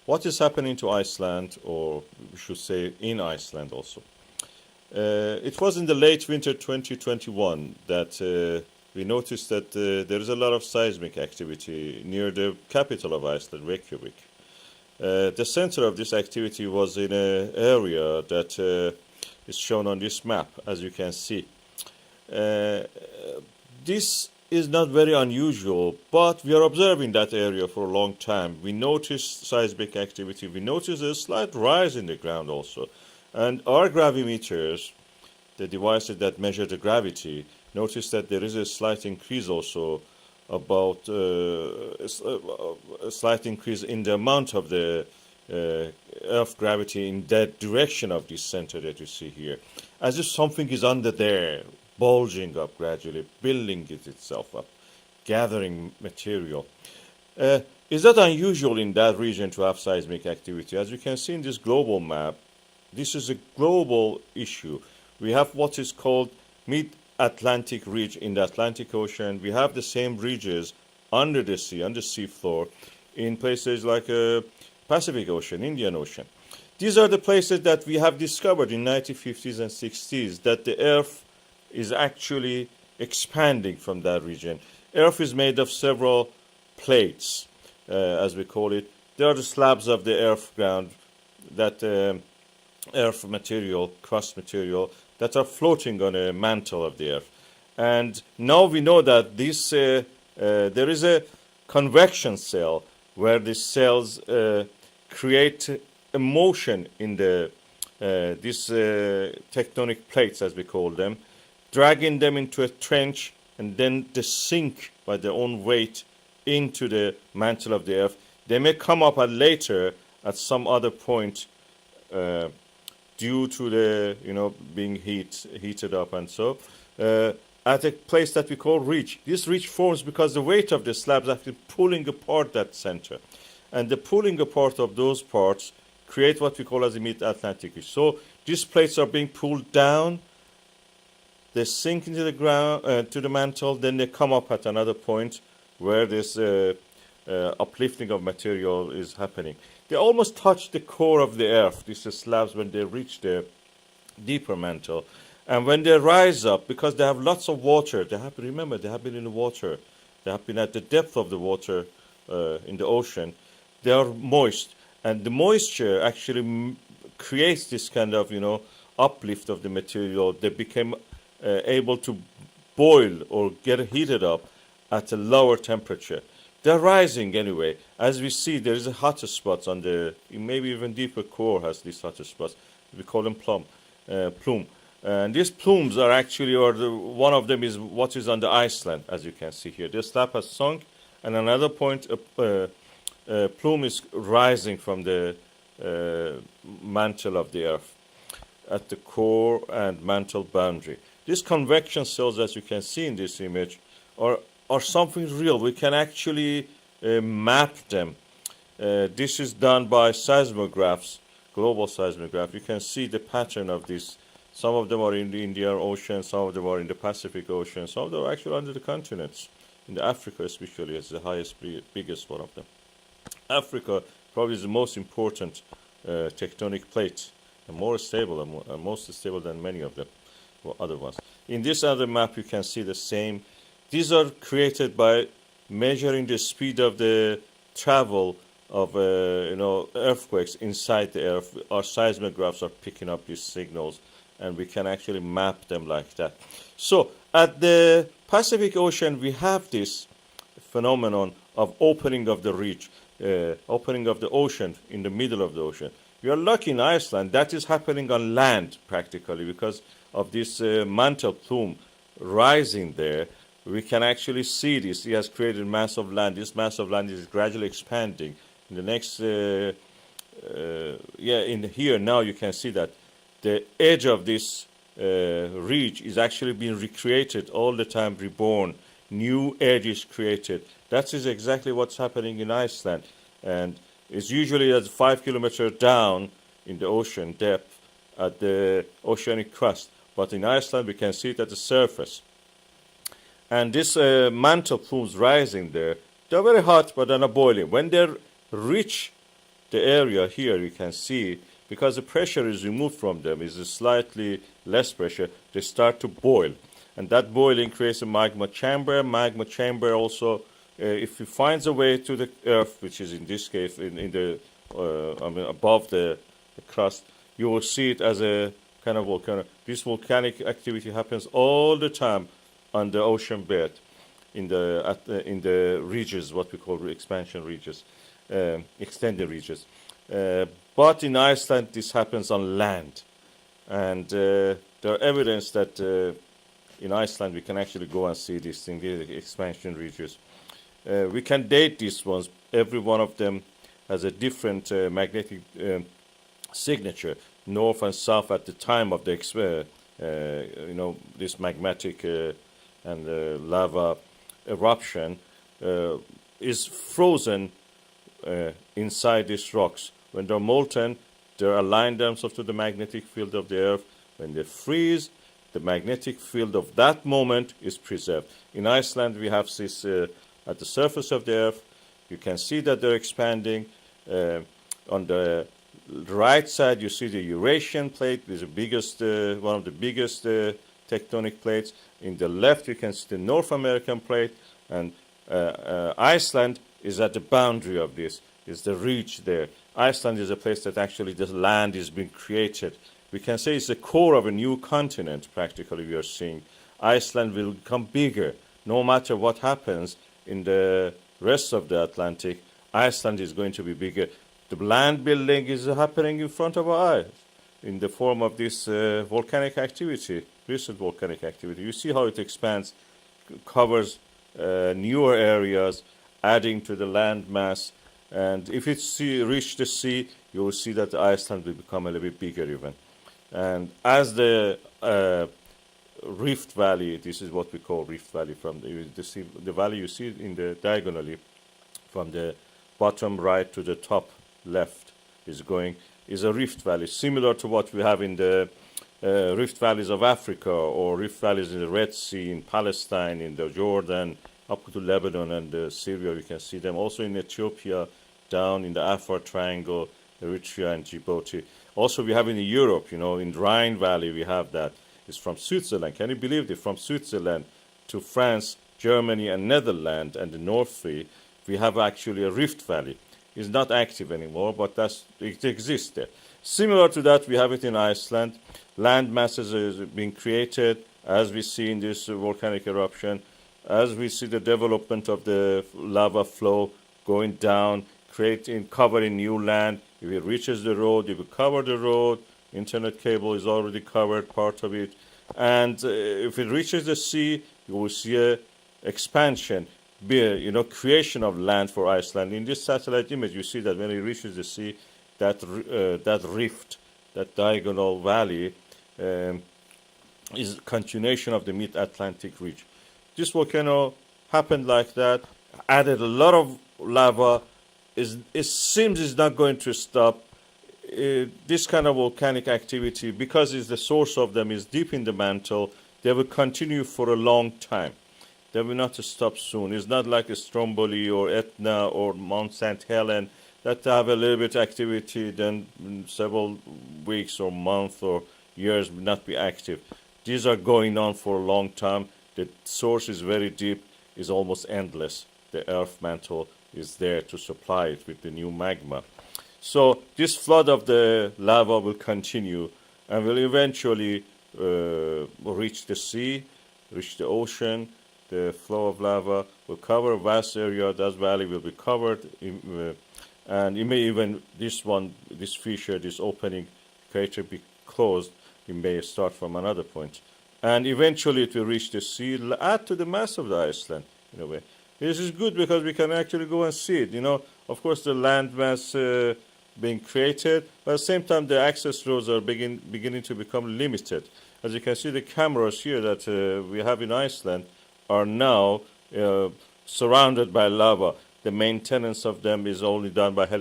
what is happening to Iceland, or we should say in Iceland also. It was in the late winter 2021 that we noticed that there is a lot of seismic activity near the capital of Iceland, Reykjavik. The center of this activity was in an area that is shown on this map, as you can see. This is not very unusual, but we are observing that area for a long time. We noticed seismic activity, we noticed a slight rise in the ground also. And our gravimeters, the devices that measure the gravity, noticed that there is a slight increase also, about a slight increase in the amount of the Earth gravity in that direction of this center that you see here. As if something is under there, bulging up gradually, building itself up, gathering material. Is that unusual in that region to have seismic activity? As you can see in this global map, this is a global issue. We have what is called mid-Atlantic ridge in the Atlantic Ocean. We have the same ridges under the sea, on the seafloor, in places like Pacific Ocean, Indian Ocean. These are the places that we have discovered in 1950s and 60s, that the Earth is actually expanding from that region. Earth is made of several plates, as we call it. There are the slabs of the earth ground, that earth material, crust material, that are floating on a mantle of the earth. And now we know that this there is a convection cell where these cells create a motion in the these tectonic plates, as we call them, dragging them into a trench, and then they sink by their own weight into the mantle of the earth. They may come up later at some other point due to the being heated up, and so at a place that we call ridge. This ridge forms because the weight of the slabs actually pulling apart that center, and the pulling apart of those parts create what we call as a mid-Atlantic ridge. So these plates are being pulled down. They sink into the ground, to the mantle, then they come up at another point where this uplifting of material is happening. They almost touch the core of the earth, these slabs, when they reach the deeper mantle. And when they rise up, because they have lots of water, they have been in the water, they have been at the depth of the water in the ocean, they are moist. And the moisture actually creates this kind of, uplift of the material. They became able to boil or get heated up at a lower temperature. They're rising anyway. As we see, there is a hotter spots on the, maybe even deeper core has these hotter spots. We call them plume. And these plumes are actually, one of them is what is on the Iceland, as you can see here. The slab has sunk, and another point, a plume is rising from the mantle of the earth at the core and mantle boundary. These convection cells, as you can see in this image, are something real. We can actually map them. This is done by seismographs, global seismograph. You can see the pattern of this. Some of them are in the Indian Ocean, some of them are in the Pacific Ocean, some of them are actually under the continents. In the Africa especially is the biggest one of them. Africa probably is the most important tectonic plate, and more stable and most stable than many of them. Other ones. In this other map, you can see the same. These are created by measuring the speed of the travel of earthquakes inside the earth. Our seismographs are picking up these signals, and we can actually map them like that. So at the Pacific Ocean, we have this phenomenon of opening of the ridge, opening of the ocean in the middle of the ocean. We are lucky in Iceland that is happening on land practically because of this mantle plume rising there. We can actually see this. He has created mass of land. This mass of land is gradually expanding. In the next, in here now you can see that the edge of this ridge is actually being recreated all the time, reborn. New edge is created. That is exactly what's happening in Iceland. And it's usually at 5 kilometers down in the ocean depth at the oceanic crust. But in Iceland, we can see it at the surface. And this mantle plumes rising there, they're very hot, but they're not boiling. When they reach the area here, you can see, because the pressure is removed from them, is a slightly less pressure, they start to boil. And that boiling creates a magma chamber. Magma chamber also, if it finds a way to the earth, which is in this case in the above the crust, you will see it as a kind of volcano. This volcanic activity happens all the time on the ocean bed, in the ridges, what we call expansion ridges, extended ridges. But in Iceland, this happens on land, and there are evidence that in Iceland we can actually go and see these things, the expansion ridges. We can date these ones. Every one of them has a different magnetic signature, north and south at the time of the this magmatic and lava eruption is frozen inside these rocks. When they're molten, they align themselves to the magnetic field of the earth. When they freeze, the magnetic field of that moment is preserved. In Iceland, we have this at the surface of the earth. You can see that they're expanding. On the right side, you see the Eurasian plate, is the biggest, one of the biggest tectonic plates. In the left, you can see the North American plate, and Iceland is at the boundary of this, is the ridge there. Iceland is a place that actually the land is being created. We can say it's the core of a new continent, practically, we are seeing. Iceland will become bigger. No matter what happens in the rest of the Atlantic, Iceland is going to be bigger. The land building is happening in front of our eyes in the form of this volcanic activity, recent volcanic activity. You see how it expands, covers newer areas, adding to the land mass. And if it reach the sea, you will see that Iceland will become a little bit bigger even. And as the Rift Valley, this is what we call Rift Valley, from the valley you see in the diagonally, from the bottom right to the top left is a rift valley, similar to what we have in the rift valleys of Africa, or rift valleys in the Red Sea, in Palestine, in the Jordan, up to Lebanon and Syria. You can see them also in Ethiopia, down in the Afar Triangle, Eritrea and Djibouti. Also we have in Europe, in Rhine Valley we have that. It's from Switzerland. Can you believe it? From Switzerland to France, Germany and Netherlands and the North Sea, we have actually a rift valley. It's not active anymore, but it exists there. Similar to that, we have it in Iceland. Land masses are being created, as we see in this volcanic eruption, as we see the development of the lava flow going down, covering new land. If it reaches the road, it will cover the road. Internet cable is already covered, part of it. And if it reaches the sea, you will see a expansion, creation of land for Iceland. In this satellite image, you see that when it reaches the sea, that rift, that diagonal valley, is a continuation of the mid-Atlantic ridge. This volcano happened like that, added a lot of lava. It seems it's not going to stop. This kind of volcanic activity, because it's the source of them is deep in the mantle, they will continue for a long time. They will not stop soon. It's not like a Stromboli or Etna or Mount St. Helen that have a little bit activity, then several weeks or months or years will not be active. These are going on for a long time. The source is very deep, is almost endless. The earth mantle is there to supply it with the new magma. So this flood of the lava will continue and will eventually reach the sea, reach the ocean. The flow of lava will cover a vast area. That valley will be covered, and it may even, this fissure, this opening crater be closed. It may start from another point. And eventually it will reach the sea, add to the mass of the Iceland, in a way. This is good because we can actually go and see it. Of course, the land mass being created, but at the same time, the access roads are beginning to become limited. As you can see, the cameras here that we have in Iceland are now surrounded by lava. The maintenance of them is only done by helicopters.